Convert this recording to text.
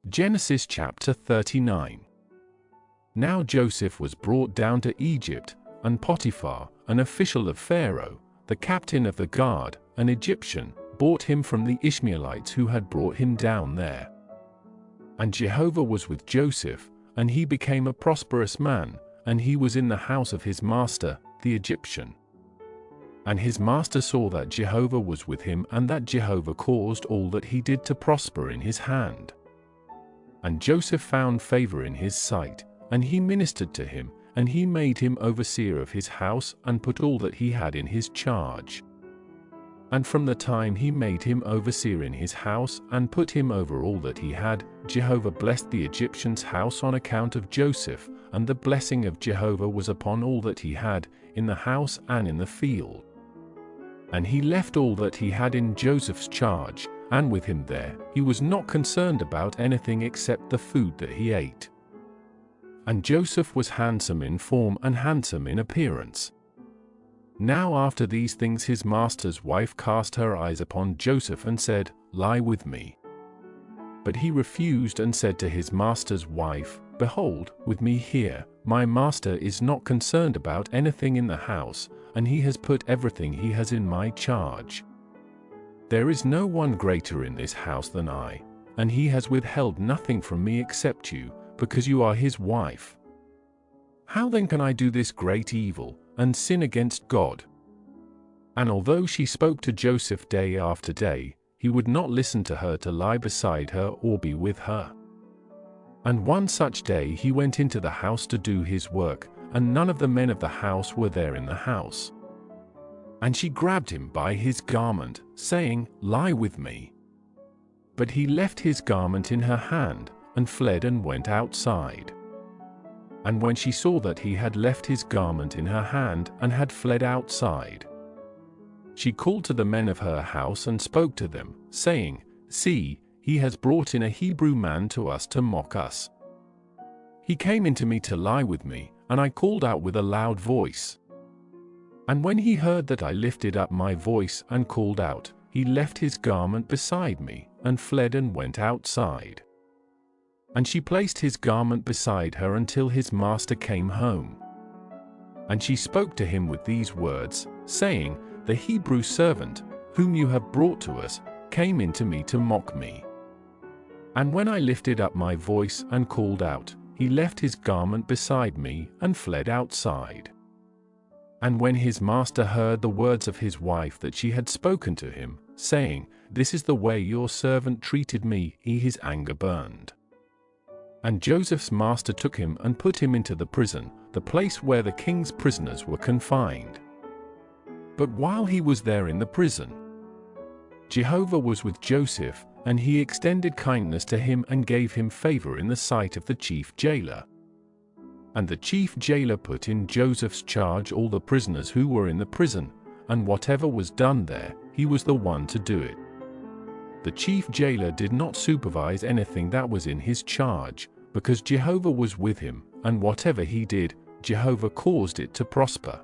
Genesis chapter 39. Now Joseph was brought down to Egypt, and Potiphar, an official of Pharaoh, the captain of the guard, an Egyptian, bought him from the Ishmaelites who had brought him down there. And Jehovah was with Joseph, and he became a prosperous man, and he was in the house of his master, the Egyptian. And his master saw that Jehovah was with him, and that Jehovah caused all that he did to prosper in his hand. And Joseph found favor in his sight, and he ministered to him, and he made him overseer of his house, and put all that he had in his charge. And from the time he made him overseer in his house, and put him over all that he had, Jehovah blessed the Egyptian's house on account of Joseph, and the blessing of Jehovah was upon all that he had, in the house and in the field. And he left all that he had in Joseph's charge, and with him there, he was not concerned about anything except the food that he ate. And Joseph was handsome in form and handsome in appearance. Now after these things his master's wife cast her eyes upon Joseph and said, "Lie with me." But he refused and said to his master's wife, "Behold, with me here, my master is not concerned about anything in the house, and he has put everything he has in my charge. There is no one greater in this house than I, and he has withheld nothing from me except you, because you are his wife. How then can I do this great evil, and sin against God?" And although she spoke to Joseph day after day, he would not listen to her to lie beside her or be with her. And one such day he went into the house to do his work, and none of the men of the house were there in the house. And she grabbed him by his garment, saying, "Lie with me." But he left his garment in her hand, and fled and went outside. And when she saw that he had left his garment in her hand and had fled outside, she called to the men of her house and spoke to them, saying, "See, he has brought in a Hebrew man to us to mock us. He came into me to lie with me, and I called out with a loud voice. And when he heard that I lifted up my voice and called out, he left his garment beside me, and fled and went outside." And she placed his garment beside her until his master came home. And she spoke to him with these words, saying, "The Hebrew servant, whom you have brought to us, came in to me to mock me. And when I lifted up my voice and called out, he left his garment beside me and fled outside." And when his master heard the words of his wife that she had spoken to him, saying, "This is the way your servant treated me," his anger burned. And Joseph's master took him and put him into the prison, the place where the king's prisoners were confined. But while he was there in the prison, Jehovah was with Joseph, and he extended kindness to him and gave him favor in the sight of the chief jailer. And the chief jailer put in Joseph's charge all the prisoners who were in the prison, and whatever was done there, he was the one to do it. The chief jailer did not supervise anything that was in his charge, because Jehovah was with him, and whatever he did, Jehovah caused it to prosper.